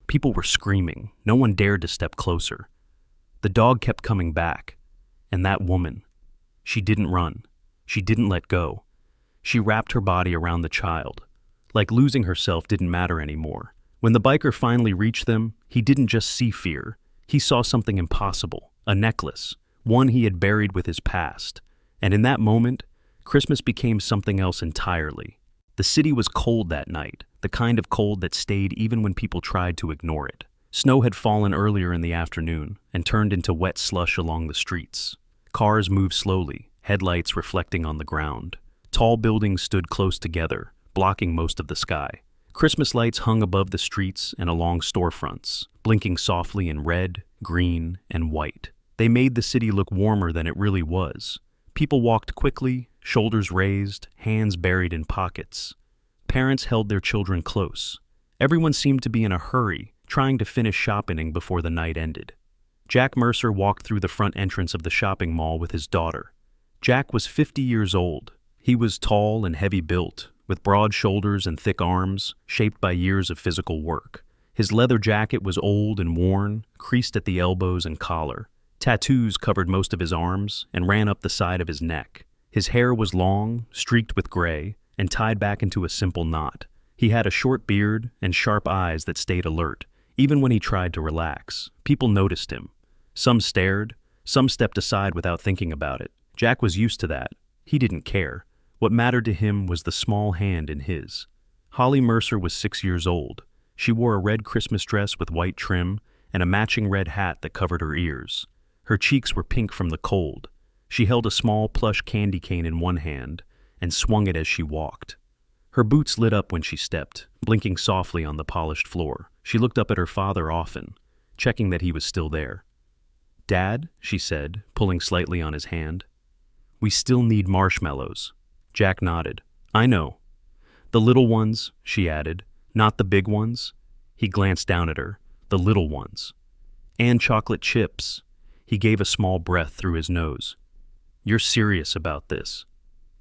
People were screaming. No one dared to step closer. The dog kept coming back. And that woman. She didn't run. She didn't let go. She wrapped her body around the child. Like losing herself didn't matter anymore. When the biker finally reached them, he didn't just see fear. He saw something impossible, a necklace, one he had buried with his past. And in that moment, Christmas became something else entirely. The city was cold that night, the kind of cold that stayed even when people tried to ignore it. Snow had fallen earlier in the afternoon and turned into wet slush along the streets. Cars moved slowly, headlights reflecting on the ground. Tall buildings stood close together, blocking most of the sky. Christmas lights hung above the streets and along storefronts, blinking softly in red, green, and white. They made the city look warmer than it really was. People walked quickly, shoulders raised, hands buried in pockets. Parents held their children close. Everyone seemed to be in a hurry, trying to finish shopping before the night ended. Jack Mercer walked through the front entrance of the shopping mall with his daughter. Jack was 50 years old. He was tall and heavy-built, with broad shoulders and thick arms, shaped by years of physical work. His leather jacket was old and worn, creased at the elbows and collar. Tattoos covered most of his arms and ran up the side of his neck. His hair was long, streaked with gray, and tied back into a simple knot. He had a short beard and sharp eyes that stayed alert, even when he tried to relax. People noticed him. Some stared, some stepped aside without thinking about it. Jack was used to that. He didn't care. What mattered to him was the small hand in his. Holly Mercer was 6 years old. She wore a red Christmas dress with white trim and a matching red hat that covered her ears. Her cheeks were pink from the cold. She held a small plush candy cane in one hand and swung it as she walked. Her boots lit up when she stepped, blinking softly on the polished floor. She looked up at her father often, checking that he was still there. "Dad," she said, pulling slightly on his hand. "We still need marshmallows." Jack nodded. "I know." "The little ones," she added, "not the big ones." He glanced down at her. "The little ones." "And chocolate chips." He gave a small breath through his nose. "You're serious about this."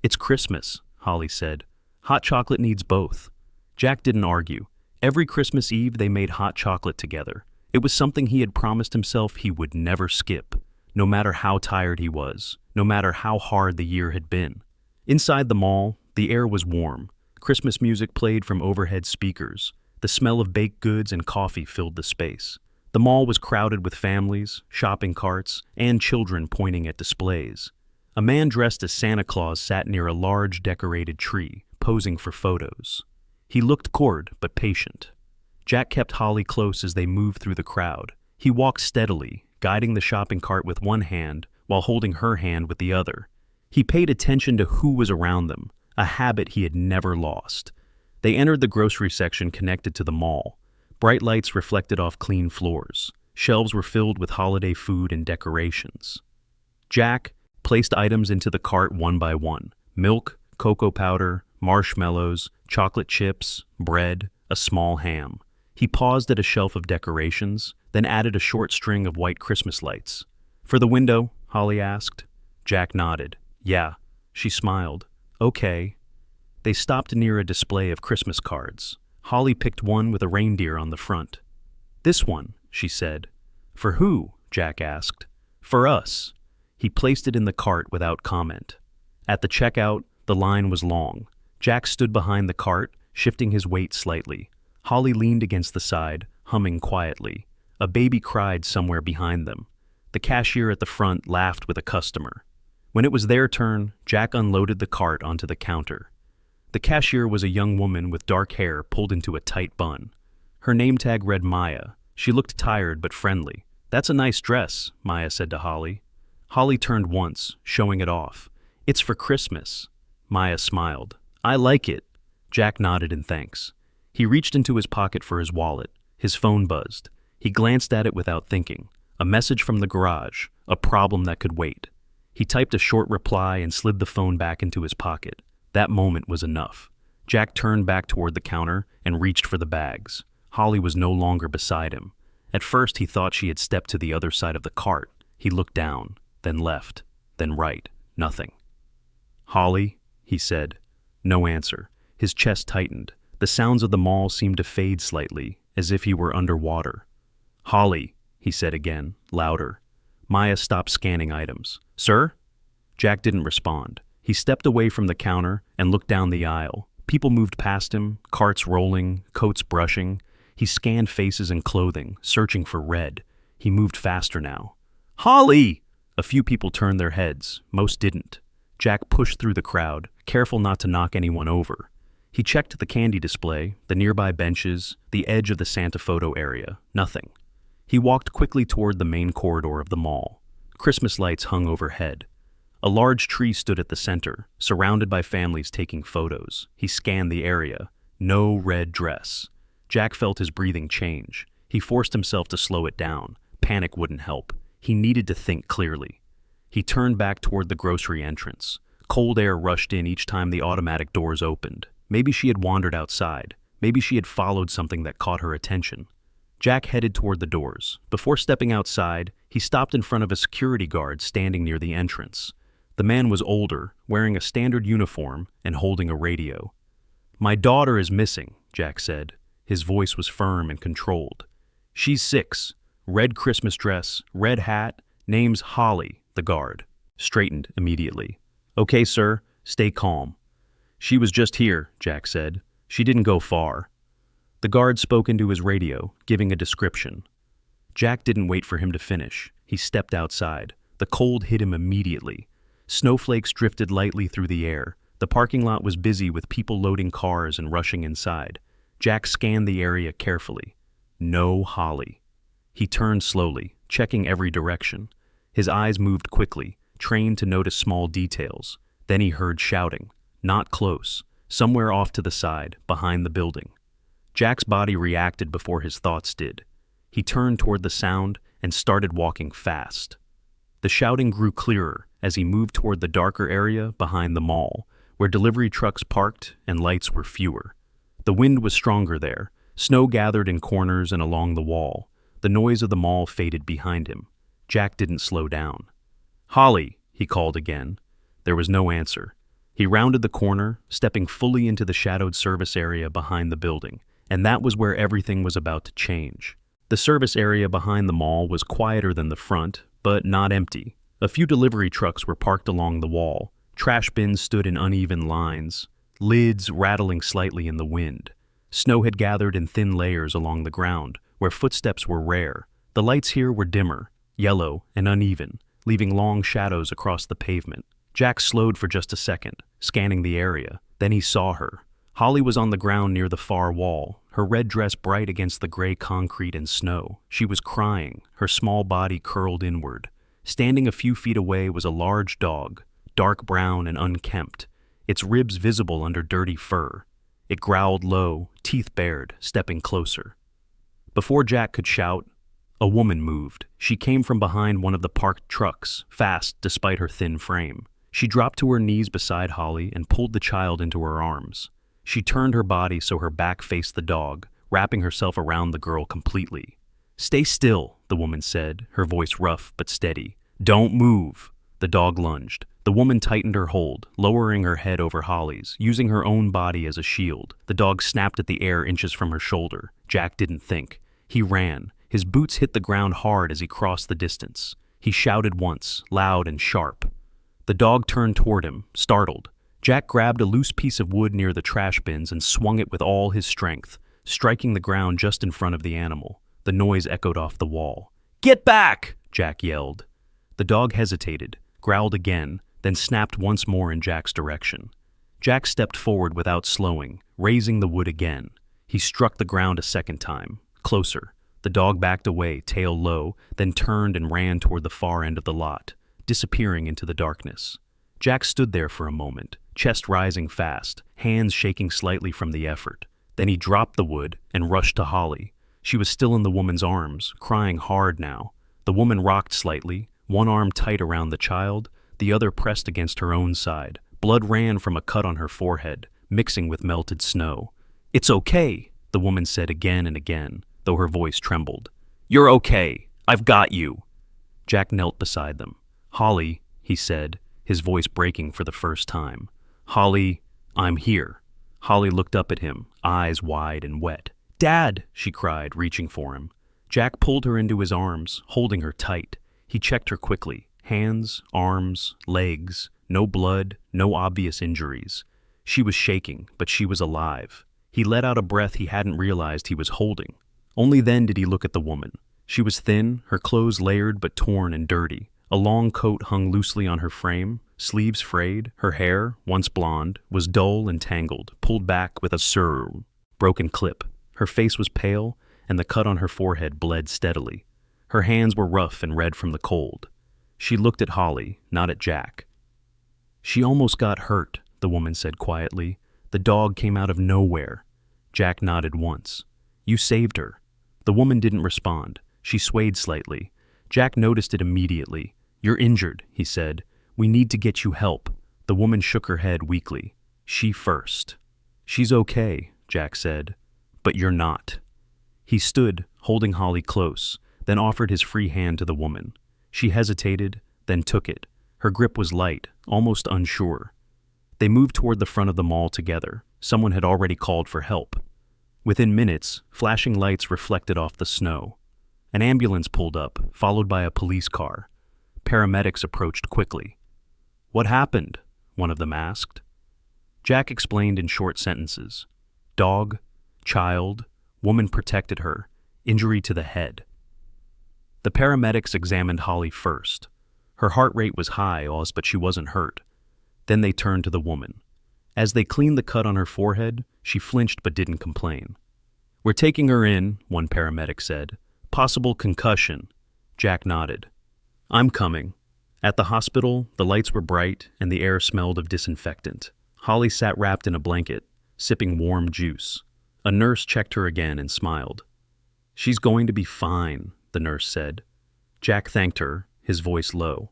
"It's Christmas," Holly said. "Hot chocolate needs both." Jack didn't argue. Every Christmas Eve they made hot chocolate together. It was something he had promised himself he would never skip, no matter how tired he was, no matter how hard the year had been. Inside the mall, the air was warm. Christmas music played from overhead speakers. The smell of baked goods and coffee filled the space. The mall was crowded with families, shopping carts, and children pointing at displays. A man dressed as Santa Claus sat near a large decorated tree, posing for photos. He looked bored but patient. Jack kept Holly close as they moved through the crowd. He walked steadily, guiding the shopping cart with one hand while holding her hand with the other. He paid attention to who was around them, a habit he had never lost. They entered the grocery section connected to the mall. Bright lights reflected off clean floors. Shelves were filled with holiday food and decorations. Jack placed items into the cart one by one: milk, cocoa powder, marshmallows, chocolate chips, bread, a small ham. He paused at a shelf of decorations, then added a short string of white Christmas lights. "For the window?" Holly asked. Jack nodded. "Yeah." She smiled. "Okay." They stopped near a display of Christmas cards. Holly picked one with a reindeer on the front. "This one," she said. "For who?" Jack asked. "For us." He placed it in the cart without comment. At the checkout, the line was long. Jack stood behind the cart, shifting his weight slightly. Holly leaned against the side, humming quietly. A baby cried somewhere behind them. The cashier at the front laughed with a customer. When it was their turn, Jack unloaded the cart onto the counter. The cashier was a young woman with dark hair pulled into a tight bun. Her name tag read Maya. She looked tired but friendly. "That's a nice dress," Maya said to Holly. Holly turned once, showing it off. "It's for Christmas." Maya smiled. "I like it." Jack nodded in thanks. He reached into his pocket for his wallet. His phone buzzed. He glanced at it without thinking. A message from the garage, a problem that could wait. He typed a short reply and slid the phone back into his pocket. That moment was enough. Jack turned back toward the counter and reached for the bags. Holly was no longer beside him. At first he thought she had stepped to the other side of the cart. He looked down, then left, then right. Nothing. "Holly?" he said. No answer. His chest tightened. The sounds of the mall seemed to fade slightly, as if he were underwater. "Holly," he said again, louder. Maya stopped scanning items. "Sir?" Jack didn't respond. He stepped away from the counter and looked down the aisle. People moved past him, carts rolling, coats brushing. He scanned faces and clothing, searching for red. He moved faster now. "Holly!" A few people turned their heads. Most didn't. Jack pushed through the crowd, careful not to knock anyone over. He checked the candy display, the nearby benches, the edge of the Santa photo area. Nothing. He walked quickly toward the main corridor of the mall. Christmas lights hung overhead. A large tree stood at the center, surrounded by families taking photos. He scanned the area. No red dress. Jack felt his breathing change. He forced himself to slow it down. Panic wouldn't help. He needed to think clearly. He turned back toward the grocery entrance. Cold air rushed in each time the automatic doors opened. Maybe she had wandered outside. Maybe she had followed something that caught her attention. Jack headed toward the doors. Before stepping outside, he stopped in front of a security guard standing near the entrance. The man was older, wearing a standard uniform and holding a radio. "My daughter is missing," Jack said. His voice was firm and controlled. "She's 6. Red Christmas dress, red hat, name's Holly," the guard straightened immediately. "Okay, sir, stay calm." "She was just here," Jack said. "She didn't go far." The guard spoke into his radio, giving a description. Jack didn't wait for him to finish. He stepped outside. The cold hit him immediately. Snowflakes drifted lightly through the air. The parking lot was busy with people loading cars and rushing inside. Jack scanned the area carefully. No Holly. He turned slowly, checking every direction. His eyes moved quickly, trained to notice small details. Then he heard shouting. Not close, somewhere off to the side, behind the building. Jack's body reacted before his thoughts did. He turned toward the sound and started walking fast. The shouting grew clearer as he moved toward the darker area behind the mall, where delivery trucks parked and lights were fewer. The wind was stronger there. Snow gathered in corners and along the wall. The noise of the mall faded behind him. Jack didn't slow down. "Holly," he called again. There was no answer. He rounded the corner, stepping fully into the shadowed service area behind the building, and that was where everything was about to change. The service area behind the mall was quieter than the front, but not empty. A few delivery trucks were parked along the wall. Trash bins stood in uneven lines, lids rattling slightly in the wind. Snow had gathered in thin layers along the ground, where footsteps were rare. The lights here were dimmer, yellow and uneven, leaving long shadows across the pavement. Jack slowed for just a second, scanning the area. Then he saw her. Holly was on the ground near the far wall, her red dress bright against the gray concrete and snow. She was crying, her small body curled inward. Standing a few feet away was a large dog, dark brown and unkempt, its ribs visible under dirty fur. It growled low, teeth bared, stepping closer. Before Jack could shout, a woman moved. She came from behind one of the parked trucks, fast despite her thin frame. She dropped to her knees beside Holly and pulled the child into her arms. She turned her body so her back faced the dog, wrapping herself around the girl completely. "Stay still," the woman said, her voice rough but steady. "Don't move." The dog lunged. The woman tightened her hold, lowering her head over Holly's, using her own body as a shield. The dog snapped at the air inches from her shoulder. Jack didn't think. He ran. His boots hit the ground hard as he crossed the distance. He shouted once, loud and sharp. The dog turned toward him, startled. Jack grabbed a loose piece of wood near the trash bins and swung it with all his strength, striking the ground just in front of the animal. The noise echoed off the wall. "Get back!" Jack yelled. The dog hesitated, growled again, then snapped once more in Jack's direction. Jack stepped forward without slowing, raising the wood again. He struck the ground a second time, closer. The dog backed away, tail low, then turned and ran toward the far end of the lot, disappearing into the darkness. Jack stood there for a moment, chest rising fast, hands shaking slightly from the effort. Then he dropped the wood and rushed to Holly. She was still in the woman's arms, crying hard now. The woman rocked slightly, one arm tight around the child, the other pressed against her own side. Blood ran from a cut on her forehead, mixing with melted snow. "It's okay," the woman said again and again, though her voice trembled. "You're okay. I've got you." Jack knelt beside them. "Holly," he said, his voice breaking for the first time. "Holly, I'm here." Holly looked up at him, eyes wide and wet. "Dad!" she cried, reaching for him. Jack pulled her into his arms, holding her tight. He checked her quickly. Hands, arms, legs, no blood, no obvious injuries. She was shaking, but she was alive. He let out a breath he hadn't realized he was holding. Only then did he look at the woman. She was thin, her clothes layered but torn and dirty. A long coat hung loosely on her frame, sleeves frayed. Her hair, once blonde, was dull and tangled, pulled back with a broken clip. Her face was pale, and the cut on her forehead bled steadily. Her hands were rough and red from the cold. She looked at Holly, not at Jack. "She almost got hurt," the woman said quietly. "The dog came out of nowhere." Jack nodded once. "You saved her." The woman didn't respond. She swayed slightly. Jack noticed it immediately. "You're injured," he said. "We need to get you help." The woman shook her head weakly. "She first." "She's okay," Jack said. "But you're not." He stood, holding Holly close, then offered his free hand to the woman. She hesitated, then took it. Her grip was light, almost unsure. They moved toward the front of the mall together. Someone had already called for help. Within minutes, flashing lights reflected off the snow. An ambulance pulled up, followed by a police car. Paramedics approached quickly. "What happened?" one of them asked. Jack explained in short sentences. Dog, child, woman protected her, injury to the head. The paramedics examined Holly first. Her heart rate was high, but she wasn't hurt. Then they turned to the woman. As they cleaned the cut on her forehead, she flinched but didn't complain. "We're taking her in," one paramedic said. "Possible concussion." Jack nodded. "I'm coming." At the hospital, the lights were bright and the air smelled of disinfectant. Holly sat wrapped in a blanket, sipping warm juice. A nurse checked her again and smiled. "She's going to be fine," the nurse said. Jack thanked her, his voice low.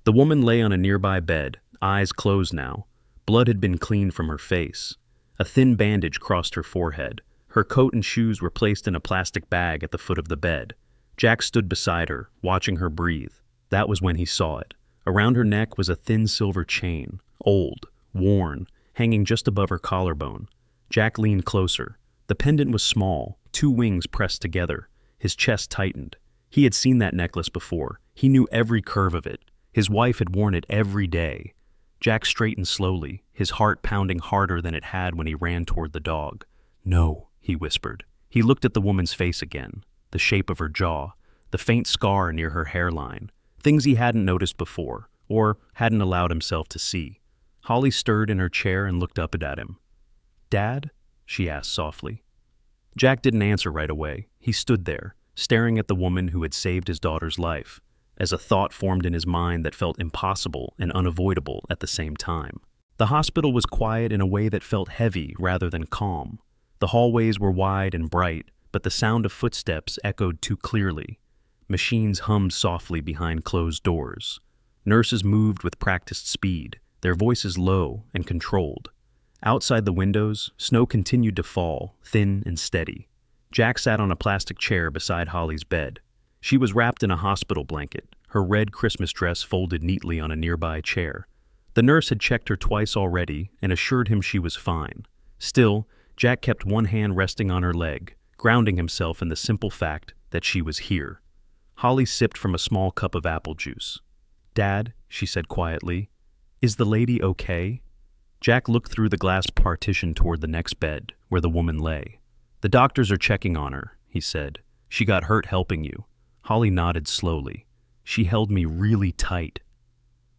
The woman lay on a nearby bed, eyes closed now. Blood had been cleaned from her face. A thin bandage crossed her forehead. Her coat and shoes were placed in a plastic bag at the foot of the bed. Jack stood beside her, watching her breathe. That was when he saw it. Around her neck was a thin silver chain, old, worn, hanging just above her collarbone. Jack leaned closer. The pendant was small, 2 wings pressed together. His chest tightened. He had seen that necklace before. He knew every curve of it. His wife had worn it every day. Jack straightened slowly, his heart pounding harder than it had when he ran toward the dog. "No," he whispered. He looked at the woman's face again, the shape of her jaw, the faint scar near her hairline, things he hadn't noticed before, or hadn't allowed himself to see. Holly stirred in her chair and looked up at him. "Dad?" she asked softly. Jack didn't answer right away. He stood there, staring at the woman who had saved his daughter's life, as a thought formed in his mind that felt impossible and unavoidable at the same time. The hospital was quiet in a way that felt heavy rather than calm. The hallways were wide and bright, but the sound of footsteps echoed too clearly. Machines hummed softly behind closed doors. Nurses moved with practiced speed, their voices low and controlled. Outside the windows, snow continued to fall, thin and steady. Jack sat on a plastic chair beside Holly's bed. She was wrapped in a hospital blanket, her red Christmas dress folded neatly on a nearby chair. The nurse had checked her twice already and assured him she was fine. Still, Jack kept one hand resting on her leg, grounding himself in the simple fact that she was here. Holly sipped from a small cup of apple juice. "Dad," she said quietly, "is the lady okay?" Jack looked through the glass partition toward the next bed, where the woman lay. "The doctors are checking on her," he said. "She got hurt helping you." Holly nodded slowly. "She held me really tight."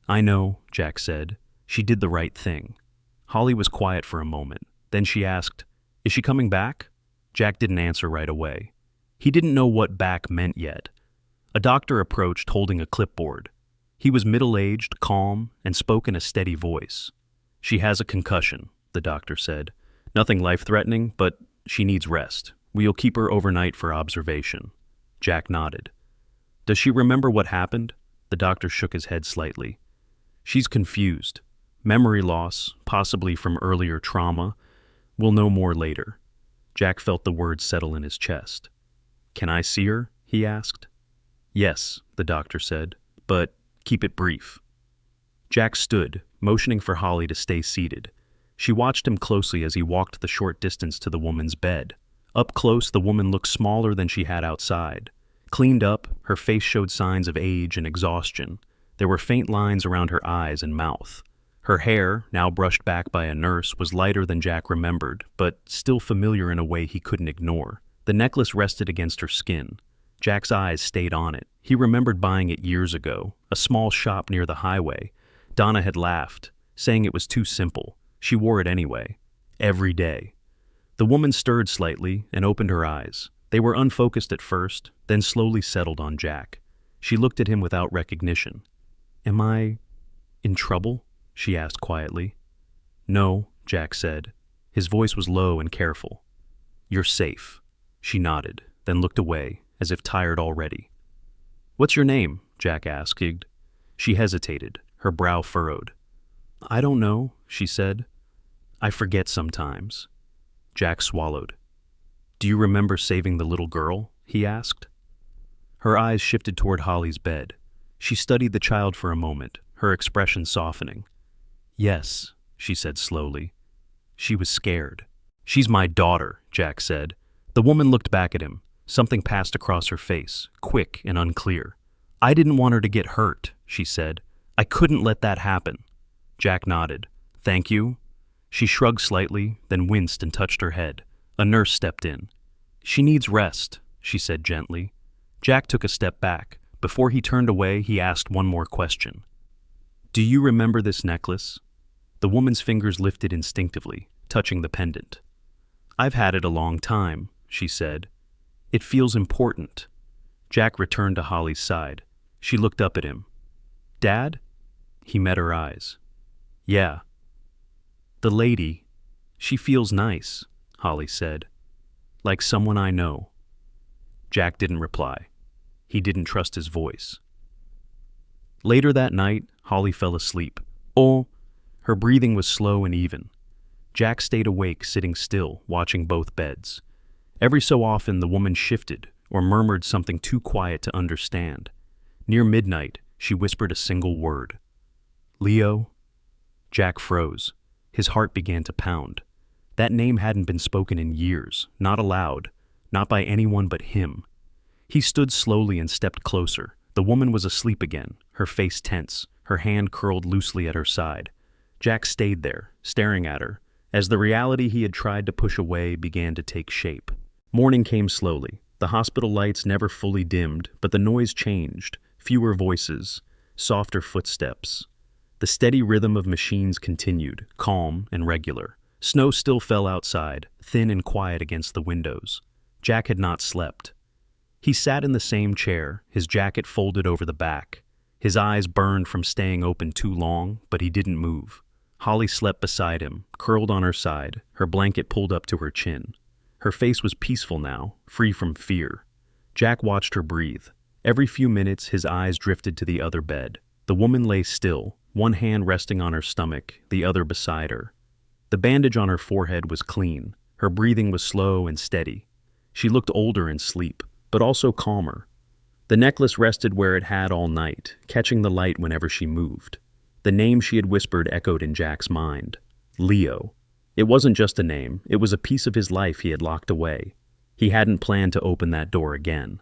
"I know," Jack said. "She did the right thing." Holly was quiet for a moment. Then she asked, "Is she coming back?" Jack didn't answer right away. He didn't know what back meant yet. A doctor approached holding a clipboard. He was middle-aged, calm, and spoke in a steady voice. "She has a concussion," the doctor said. "Nothing life-threatening, but she needs rest. We'll keep her overnight for observation." Jack nodded. "Does she remember what happened?" The doctor shook his head slightly. "She's confused. Memory loss, possibly from earlier trauma. We'll know more later." Jack felt the words settle in his chest. "Can I see her?" he asked. "Yes," the doctor said, "but keep it brief." Jack stood, motioning for Holly to stay seated. She watched him closely as he walked the short distance to the woman's bed. Up close, the woman looked smaller than she had outside. Cleaned up, her face showed signs of age and exhaustion. There were faint lines around her eyes and mouth. Her hair, now brushed back by a nurse, was lighter than Jack remembered, but still familiar in a way he couldn't ignore. The necklace rested against her skin. Jack's eyes stayed on it. He remembered buying it years ago, a small shop near the highway. Donna had laughed, saying it was too simple. She wore it anyway, every day. The woman stirred slightly and opened her eyes. They were unfocused at first, then slowly settled on Jack. She looked at him without recognition. "Am I in trouble?" she asked quietly. "No," Jack said. His voice was low and careful. "You're safe." She nodded, then looked away, as if tired already. "What's your name?" Jack asked. She hesitated, her brow furrowed. "I don't know," she said. "I forget sometimes." Jack swallowed. "Do you remember saving the little girl?" he asked. Her eyes shifted toward Holly's bed. She studied the child for a moment, her expression softening. "Yes," she said slowly. She was scared. "She's my daughter," Jack said. The woman looked back at him. Something passed across her face, quick and unclear. "I didn't want her to get hurt," she said. "I couldn't let that happen." Jack nodded. "Thank you." She shrugged slightly, then winced and touched her head. A nurse stepped in. "She needs rest," she said gently. Jack took a step back. Before he turned away, he asked one more question. "Do you remember this necklace?" The woman's fingers lifted instinctively, touching the pendant. "I've had it a long time," she said. "It feels important." Jack returned to Holly's side. She looked up at him. "Dad?" He met her eyes. "Yeah." "The lady, she feels nice," Holly said. "Like someone I know." Jack didn't reply. He didn't trust his voice. Later that night, Holly fell asleep. Her breathing was slow and even. Jack stayed awake, sitting still, watching both beds. Every so often, the woman shifted or murmured something too quiet to understand. Near midnight, she whispered a single word. "Leo?" Jack froze. His heart began to pound. That name hadn't been spoken in years, not aloud, not by anyone but him. He stood slowly and stepped closer. The woman was asleep again, her face tense, her hand curled loosely at her side. Jack stayed there, staring at her, as the reality he had tried to push away began to take shape. Morning came slowly. The hospital lights never fully dimmed, but the noise changed. Fewer voices, softer footsteps. The steady rhythm of machines continued, calm and regular. Snow still fell outside, thin and quiet against the windows. Jack had not slept. He sat in the same chair, his jacket folded over the back. His eyes burned from staying open too long, but he didn't move. Holly slept beside him, curled on her side, her blanket pulled up to her chin. Her face was peaceful now, free from fear. Jack watched her breathe. Every few minutes, his eyes drifted to the other bed. The woman lay still, one hand resting on her stomach, the other beside her. The bandage on her forehead was clean. Her breathing was slow and steady. She looked older in sleep, but also calmer. The necklace rested where it had all night, catching the light whenever she moved. The name she had whispered echoed in Jack's mind. Leo. It wasn't just a name, it was a piece of his life he had locked away. He hadn't planned to open that door again.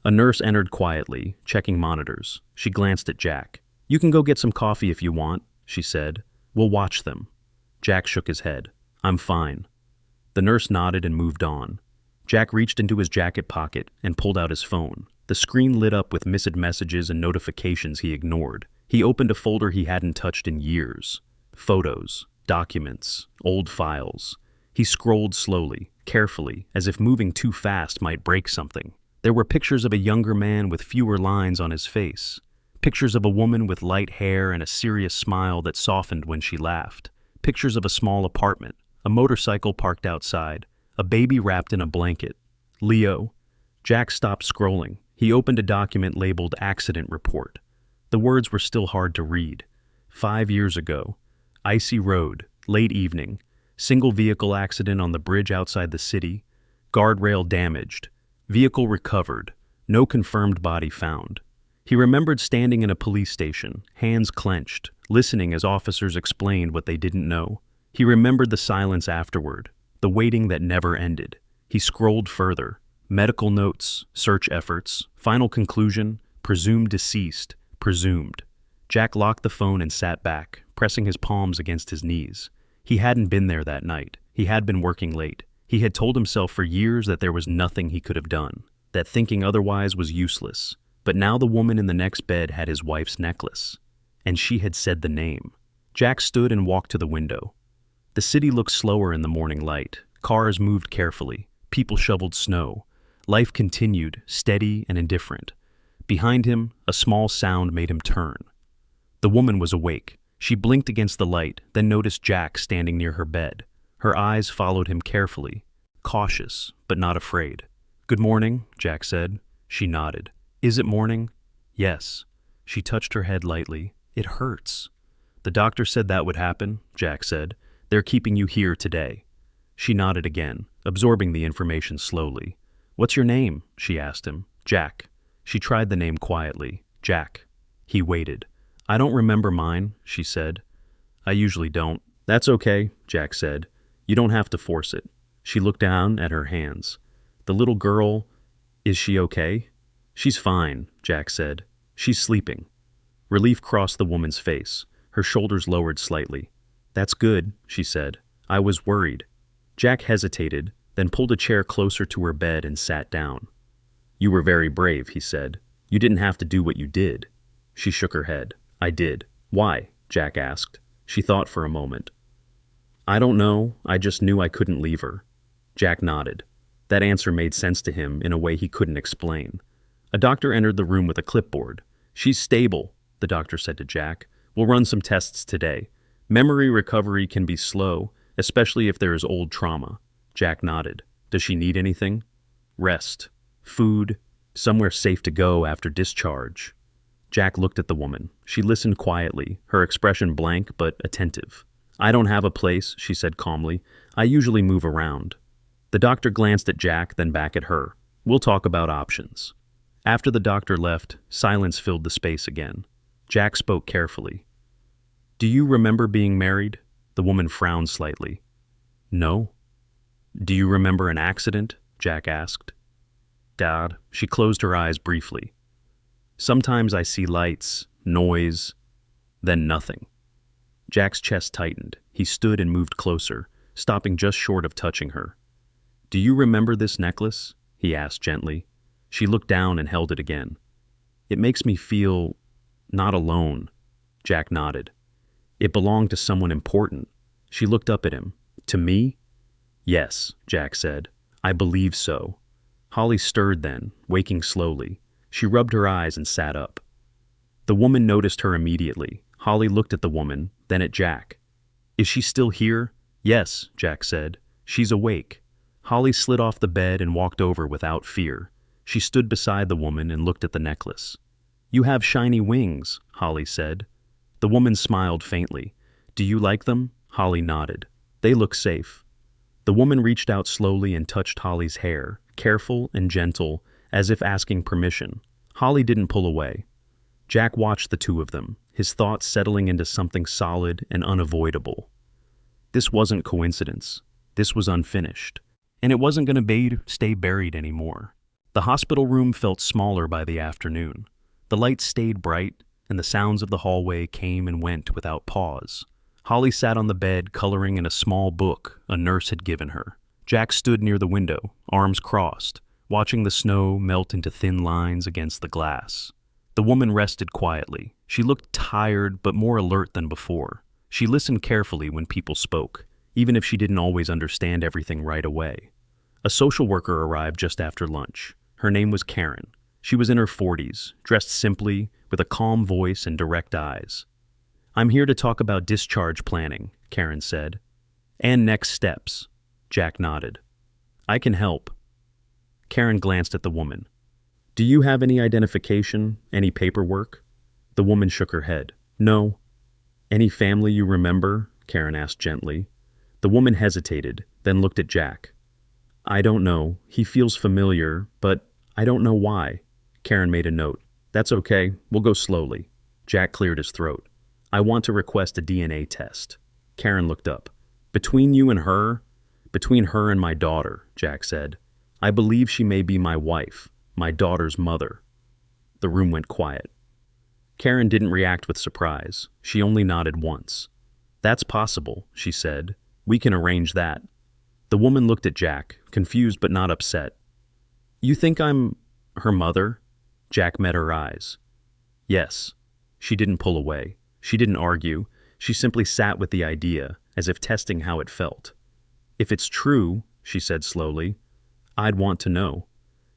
A nurse entered quietly, checking monitors. She glanced at Jack. "You can go get some coffee if you want," she said. "We'll watch them." Jack shook his head. "I'm fine." The nurse nodded and moved on. Jack reached into his jacket pocket and pulled out his phone. The screen lit up with missed messages and notifications he ignored. He opened a folder he hadn't touched in years. Photos, documents, old files. He scrolled slowly, carefully, as if moving too fast might break something. There were pictures of a younger man with fewer lines on his face. Pictures of a woman with light hair and a serious smile that softened when she laughed. Pictures of a small apartment, a motorcycle parked outside, a baby wrapped in a blanket. Leo. Jack stopped scrolling. He opened a document labeled Accident Report. The words were still hard to read. 5 years ago. Icy road, late evening. Single vehicle accident on the bridge outside the city. Guardrail damaged. Vehicle recovered. No confirmed body found. He remembered standing in a police station, hands clenched, listening as officers explained what they didn't know. He remembered the silence afterward, the waiting that never ended. He scrolled further. Medical notes, search efforts, final conclusion, presumed deceased, presumed. Jack locked the phone and sat back, pressing his palms against his knees. He hadn't been there that night. He had been working late. He had told himself for years that there was nothing he could have done, that thinking otherwise was useless. But now the woman in the next bed had his wife's necklace, and she had said the name. Jack stood and walked to the window. The city looked slower in the morning light. Cars moved carefully. People shoveled snow. Life continued, steady and indifferent. Behind him, a small sound made him turn. The woman was awake. She blinked against the light, then noticed Jack standing near her bed. Her eyes followed him carefully, cautious, but not afraid. "Good morning," Jack said. She nodded. "Is it morning?" "Yes." She touched her head lightly. "It hurts." "The doctor said that would happen," Jack said. "They're keeping you here today." She nodded again, absorbing the information slowly. "What's your name?" she asked him. "Jack." She tried the name quietly. "Jack." He waited. "I don't remember mine," she said. "I usually don't." "That's okay," Jack said. "You don't have to force it." She looked down at her hands. "The little girl, is she okay?" "She's fine," Jack said. "She's sleeping." Relief crossed the woman's face. Her shoulders lowered slightly. "That's good," she said. "I was worried." Jack hesitated, then pulled a chair closer to her bed and sat down. "You were very brave," he said. "You didn't have to do what you did." She shook her head. "I did." "Why?" Jack asked. She thought for a moment. "I don't know. I just knew I couldn't leave her." Jack nodded. That answer made sense to him in a way he couldn't explain. A doctor entered the room with a clipboard. "She's stable," the doctor said to Jack. "We'll run some tests today. Memory recovery can be slow, especially if there is old trauma." Jack nodded. "Does she need anything?" "Rest. Food. Somewhere safe to go after discharge." Jack looked at the woman. She listened quietly, her expression blank but attentive. "I don't have a place," she said calmly. "I usually move around." The doctor glanced at Jack, then back at her. "We'll talk about options." After the doctor left, silence filled the space again. Jack spoke carefully. "Do you remember being married?" The woman frowned slightly. "No." "Do you remember an accident?" Jack asked. "Dad." She closed her eyes briefly. "Sometimes I see lights, noise, then nothing." Jack's chest tightened. He stood and moved closer, stopping just short of touching her. "Do you remember this necklace?" he asked gently. She looked down and held it again. "It makes me feel not alone." Jack nodded. "It belonged to someone important." She looked up at him. "To me?" "Yes," Jack said. "I believe so." Holly stirred then, waking slowly. She rubbed her eyes and sat up. The woman noticed her immediately. Holly looked at the woman, then at Jack. "Is she still here?" "Yes," Jack said. "She's awake." Holly slid off the bed and walked over without fear. She stood beside the woman and looked at the necklace. "You have shiny wings," Holly said. The woman smiled faintly. "Do you like them?" Holly nodded. "They look safe." The woman reached out slowly and touched Holly's hair, careful and gentle, as if asking permission. Holly didn't pull away. Jack watched the two of them, his thoughts settling into something solid and unavoidable. This wasn't coincidence. This was unfinished. And it wasn't going to stay buried anymore. The hospital room felt smaller by the afternoon. The lights stayed bright, and the sounds of the hallway came and went without pause. Holly sat on the bed, coloring in a small book a nurse had given her. Jack stood near the window, arms crossed, watching the snow melt into thin lines against the glass. The woman rested quietly. She looked tired but more alert than before. She listened carefully when people spoke, even if she didn't always understand everything right away. A social worker arrived just after lunch. Her name was Karen. She was in her 40s, dressed simply, with a calm voice and direct eyes. "I'm here to talk about discharge planning," Karen said. "And next steps." Jack nodded. "I can help." Karen glanced at the woman. "Do you have any identification, any paperwork?" The woman shook her head. "No." "Any family you remember?" Karen asked gently. The woman hesitated, then looked at Jack. "I don't know. He feels familiar, but I don't know why." Karen made a note. "That's okay. We'll go slowly." Jack cleared his throat. "I want to request a DNA test." Karen looked up. Between her and my daughter," Jack said. I believe she may be my wife, my daughter's mother. The room went quiet. Karen didn't react with surprise. She only nodded once. That's possible, she said. We can arrange that. The woman looked at Jack, confused but not upset. You think I'm her mother? Jack met her eyes. Yes. She didn't pull away. She didn't argue. She simply sat with the idea, as if testing how it felt. If it's true, she said slowly, I'd want to know.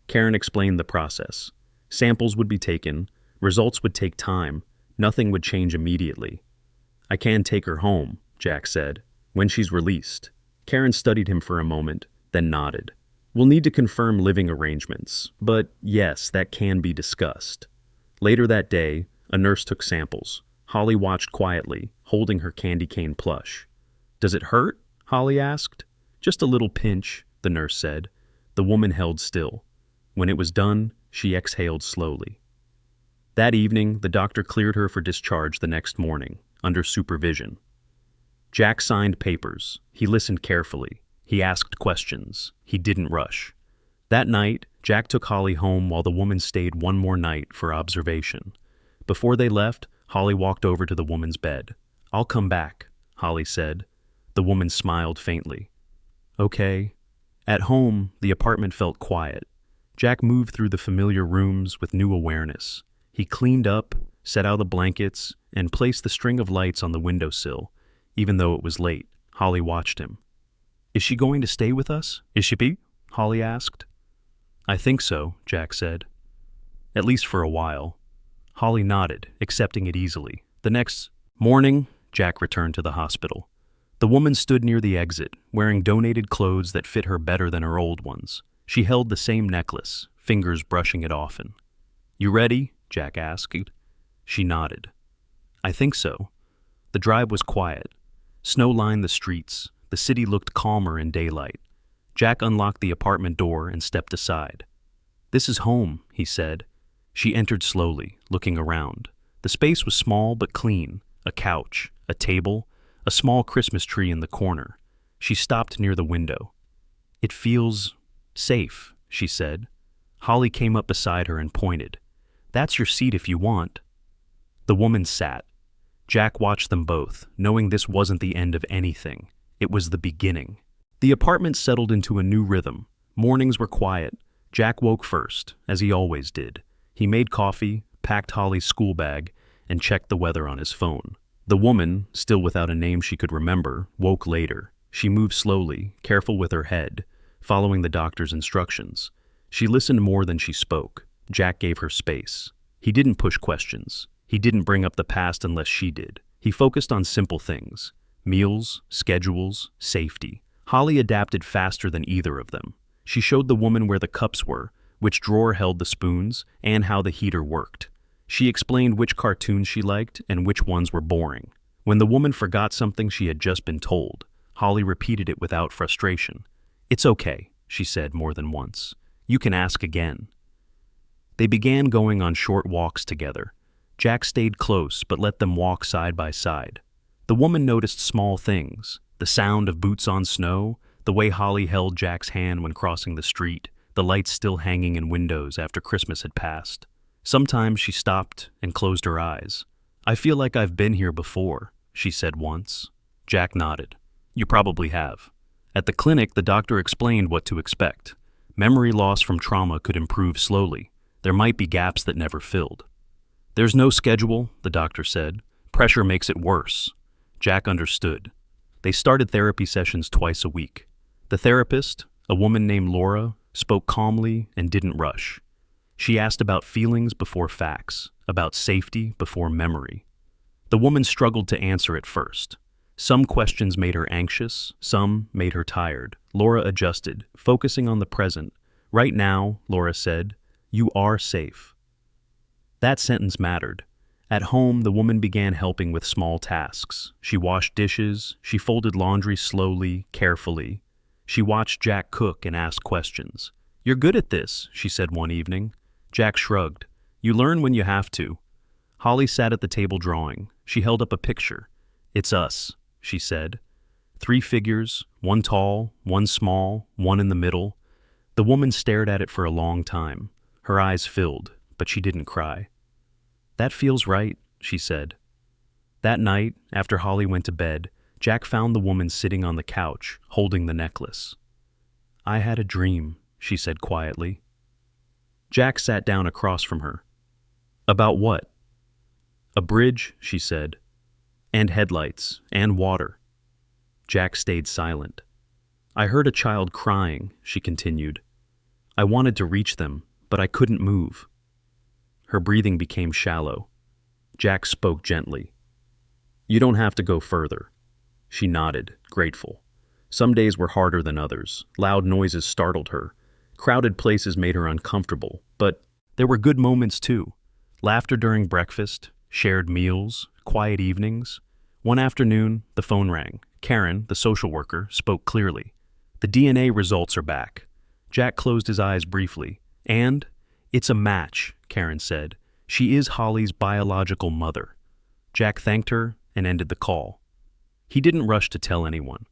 Karen explained the process. Samples would be taken. Results would take time. Nothing would change immediately. I can take her home, Jack said, when she's released. Karen studied him for a moment, then nodded. We'll need to confirm living arrangements, but yes, that can be discussed. Later that day, a nurse took samples. Holly watched quietly, holding her candy cane plush. Does it hurt? Holly asked. Just a little pinch, the nurse said. The woman held still. When it was done, she exhaled slowly. That evening, the doctor cleared her for discharge the next morning, under supervision. Jack signed papers. He listened carefully. He asked questions. He didn't rush. That night, Jack took Holly home while the woman stayed one more night for observation. Before they left, Holly walked over to the woman's bed. I'll come back, Holly said. The woman smiled faintly. Okay. At home, the apartment felt quiet. Jack moved through the familiar rooms with new awareness. He cleaned up, set out the blankets, and placed the string of lights on the windowsill. Even though it was late, Holly watched him. Is she going to stay with us? Is she? Holly asked. I think so, Jack said. At least for a while. Holly nodded, accepting it easily. The next morning, Jack returned to the hospital. The woman stood near the exit, wearing donated clothes that fit her better than her old ones. She held the same necklace, fingers brushing it often. You ready? Jack asked. She nodded. I think so. The drive was quiet. Snow lined the streets. The city looked calmer in daylight. Jack unlocked the apartment door and stepped aside. This is home, he said. She entered slowly, looking around. The space was small but clean. A couch, a table, a small Christmas tree in the corner. She stopped near the window. It feels safe, she said. Holly came up beside her and pointed. That's your seat if you want. The woman sat. Jack watched them both, knowing this wasn't the end of anything. It was the beginning. The apartment settled into a new rhythm. Mornings were quiet. Jack woke first, as he always did. He made coffee, packed Holly's school bag, and checked the weather on his phone. The woman, still without a name she could remember, woke later. She moved slowly, careful with her head, following the doctor's instructions. She listened more than she spoke. Jack gave her space. He didn't push questions. He didn't bring up the past unless she did. He focused on simple things. Meals, schedules, safety. Holly adapted faster than either of them. She showed the woman where the cups were, which drawer held the spoons, and how the heater worked. She explained which cartoons she liked and which ones were boring. When the woman forgot something she had just been told, Holly repeated it without frustration. It's okay, she said more than once. You can ask again. They began going on short walks together. Jack stayed close but let them walk side by side. The woman noticed small things, the sound of boots on snow, the way Holly held Jack's hand when crossing the street, the lights still hanging in windows after Christmas had passed. Sometimes she stopped and closed her eyes. I feel like I've been here before, she said once. Jack nodded. You probably have. At the clinic, the doctor explained what to expect. Memory loss from trauma could improve slowly. There might be gaps that never filled. There's no schedule, the doctor said. Pressure makes it worse. Jack understood. They started therapy sessions twice a week. The therapist, a woman named Laura, spoke calmly and didn't rush. She asked about feelings before facts, about safety before memory. The woman struggled to answer at first. Some questions made her anxious, some made her tired. Laura adjusted, focusing on the present. Right now, Laura said, you are safe. That sentence mattered. At home, the woman began helping with small tasks. She washed dishes, she folded laundry slowly, carefully. She watched Jack cook and asked questions. You're good at this, she said one evening. Jack shrugged. You learn when you have to. Holly sat at the table drawing. She held up a picture. It's us, she said. 3 figures, one tall, one small, one in the middle. The woman stared at it for a long time. Her eyes filled, but she didn't cry. "That feels right," she said. That night, after Holly went to bed, Jack found the woman sitting on the couch, holding the necklace. "I had a dream," she said quietly. Jack sat down across from her. "About what?" "A bridge," she said, "and headlights, and water." Jack stayed silent. "I heard a child crying," she continued. "I wanted to reach them, but I couldn't move." Her breathing became shallow. Jack spoke gently. "You don't have to go further." She nodded, grateful. Some days were harder than others. Loud noises startled her. Crowded places made her uncomfortable, but there were good moments too. Laughter during breakfast, shared meals, quiet evenings. One afternoon, the phone rang. Karen, the social worker, spoke clearly. "The DNA results are back." Jack closed his eyes briefly. "And it's a match," Karen said. "She is Holly's biological mother." Jack thanked her and ended the call. He didn't rush to tell anyone.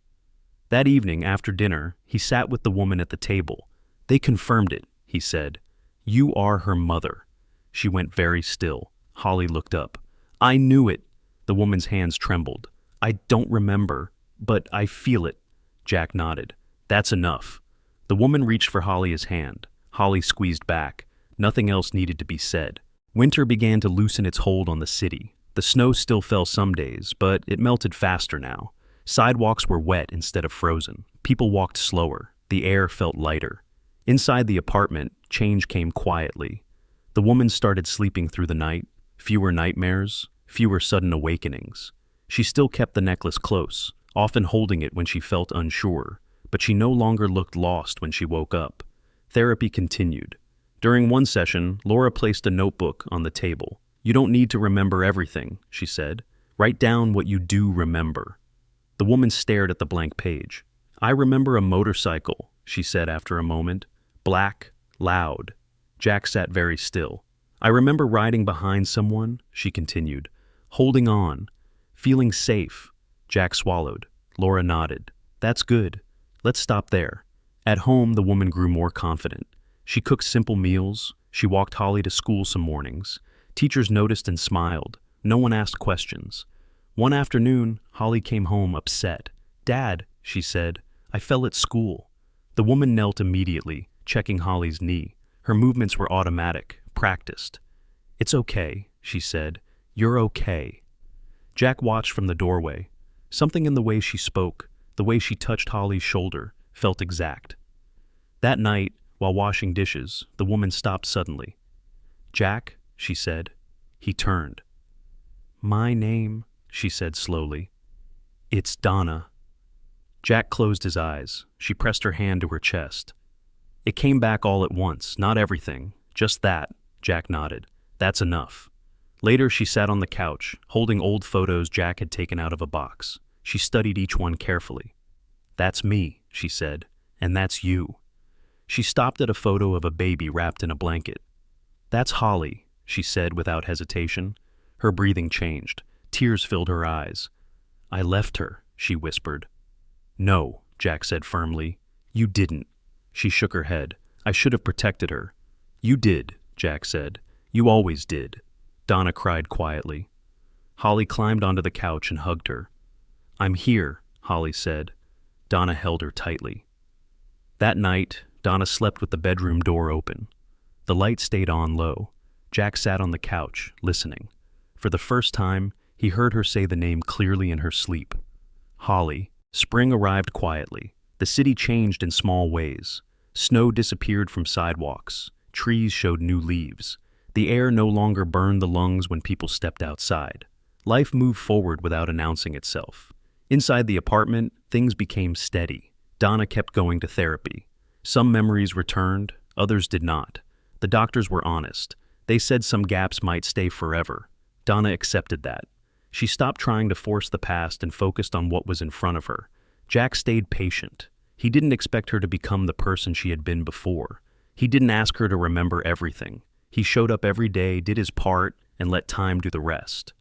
That evening, after dinner, he sat with the woman at the table. "They confirmed it," he said. "You are her mother." She went very still. Holly looked up. "I knew it." The woman's hands trembled. "I don't remember, but I feel it." Jack nodded. "That's enough." The woman reached for Holly's hand. Holly squeezed back. Nothing else needed to be said. Winter began to loosen its hold on the city. The snow still fell some days, but it melted faster now. Sidewalks were wet instead of frozen. People walked slower. The air felt lighter. Inside the apartment, change came quietly. The woman started sleeping through the night. Fewer nightmares, fewer sudden awakenings. She still kept the necklace close, often holding it when she felt unsure, but she no longer looked lost when she woke up. Therapy continued. During one session, Laura placed a notebook on the table. "You don't need to remember everything," she said. "Write down what you do remember." The woman stared at the blank page. "I remember a motorcycle," she said after a moment. "Black, loud." Jack sat very still. "I remember riding behind someone," she continued. "Holding on. Feeling safe." Jack swallowed. Laura nodded. "That's good. Let's stop there." At home, the woman grew more confident. She cooked simple meals. She walked Holly to school some mornings. Teachers noticed and smiled. No one asked questions. One afternoon, Holly came home upset. "Dad," she said, "I fell at school." The woman knelt immediately, checking Holly's knee. Her movements were automatic, practiced. "It's okay," she said. "You're okay." Jack watched from the doorway. Something in the way she spoke, the way she touched Holly's shoulder, felt exact. That night, while washing dishes, the woman stopped suddenly. "Jack," she said. He turned. "My name," she said slowly. "It's Donna." Jack closed his eyes. She pressed her hand to her chest. "It came back all at once, not everything, just that," Jack nodded. "That's enough." Later, she sat on the couch, holding old photos Jack had taken out of a box. She studied each one carefully. "That's me," she said, "and that's you." She stopped at a photo of a baby wrapped in a blanket. "That's Holly," she said without hesitation. Her breathing changed. Tears filled her eyes. "I left her," she whispered. "No," Jack said firmly. "You didn't." She shook her head. "I should have protected her." "You did," Jack said. "You always did." Donna cried quietly. Holly climbed onto the couch and hugged her. "I'm here," Holly said. Donna held her tightly. That night, Donna slept with the bedroom door open. The light stayed on low. Jack sat on the couch, listening. For the first time, he heard her say the name clearly in her sleep. Holly. Spring arrived quietly. The city changed in small ways. Snow disappeared from sidewalks. Trees showed new leaves. The air no longer burned the lungs when people stepped outside. Life moved forward without announcing itself. Inside the apartment, things became steady. Donna kept going to therapy. Some memories returned, others did not. The doctors were honest. They said some gaps might stay forever. Donna accepted that. She stopped trying to force the past and focused on what was in front of her. Jack stayed patient. He didn't expect her to become the person she had been before. He didn't ask her to remember everything. He showed up every day, did his part, and let time do the rest.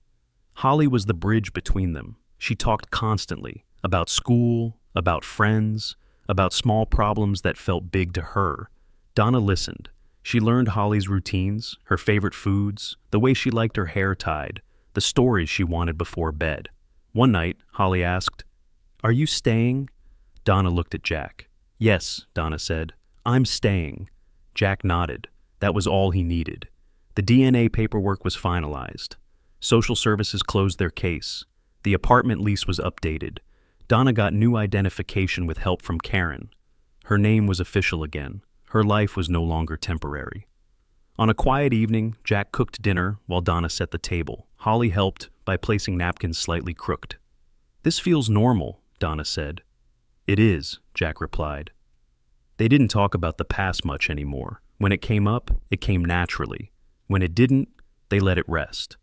Holly was the bridge between them. She talked constantly about school, about friends, about small problems that felt big to her. Donna listened. She learned Holly's routines, her favorite foods, the way she liked her hair tied, the stories she wanted before bed. One night, Holly asked, "Are you staying?" Donna looked at Jack. "Yes," Donna said. "I'm staying." Jack nodded. That was all he needed. The DNA paperwork was finalized. Social services closed their case. The apartment lease was updated. Donna got new identification with help from Karen. Her name was official again. Her life was no longer temporary. On a quiet evening, Jack cooked dinner while Donna set the table. Holly helped by placing napkins slightly crooked. "This feels normal," Donna said. "It is," Jack replied. They didn't talk about the past much anymore. When it came up, it came naturally. When it didn't, they let it rest.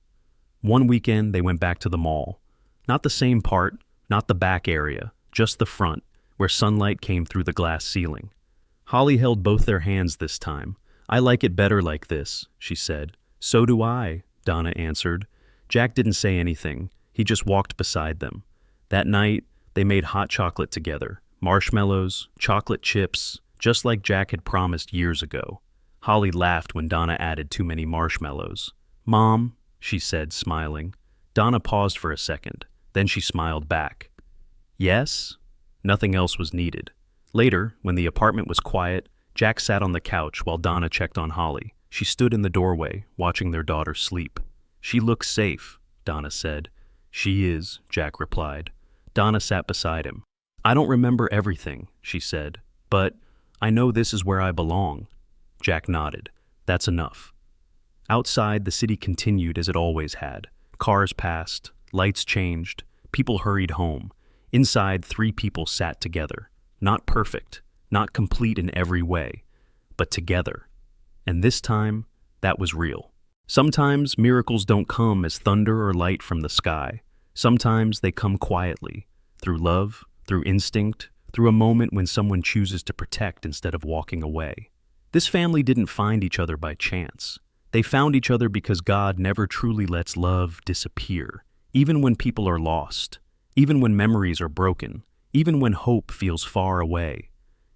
One weekend, they went back to the mall. Not the same part, not the back area, just the front, where sunlight came through the glass ceiling. Holly held both their hands this time. "I like it better like this," she said. "So do I," Donna answered. Jack didn't say anything. He just walked beside them. That night, they made hot chocolate together. Marshmallows, chocolate chips, just like Jack had promised years ago. Holly laughed when Donna added too many marshmallows. "Mom," she said, smiling. Donna paused for a second. Then she smiled back. "Yes?" Nothing else was needed. Later, when the apartment was quiet, Jack sat on the couch while Donna checked on Holly. She stood in the doorway, watching their daughter sleep. "She looks safe," Donna said. "She is," Jack replied. Donna sat beside him. "I don't remember everything," she said, "but I know this is where I belong." Jack nodded. "That's enough." Outside, the city continued as it always had. Cars passed, lights changed, people hurried home. Inside, 3 people sat together. Not perfect, not complete in every way, but together. And this time, that was real. Sometimes miracles don't come as thunder or light from the sky. Sometimes they come quietly, through love, through instinct, through a moment when someone chooses to protect instead of walking away. This family didn't find each other by chance. They found each other because God never truly lets love disappear, even when people are lost, even when memories are broken, even when hope feels far away.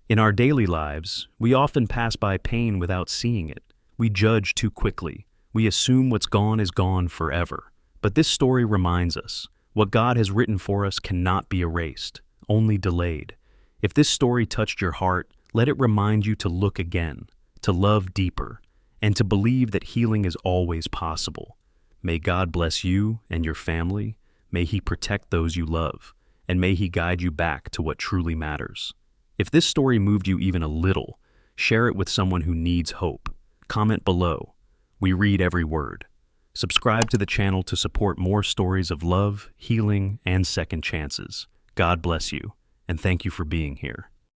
In our daily lives, we often pass by pain without seeing it. We judge too quickly. We assume what's gone is gone forever. But this story reminds us, what God has written for us cannot be erased, only delayed. If this story touched your heart, let it remind you to look again, to love deeper, and to believe that healing is always possible. May God bless you and your family. May He protect those you love, and may He guide you back to what truly matters. If this story moved you even a little, share it with someone who needs hope. Comment below. We read every word. Subscribe to the channel to support more stories of love, healing, and second chances. God bless you, and thank you for being here.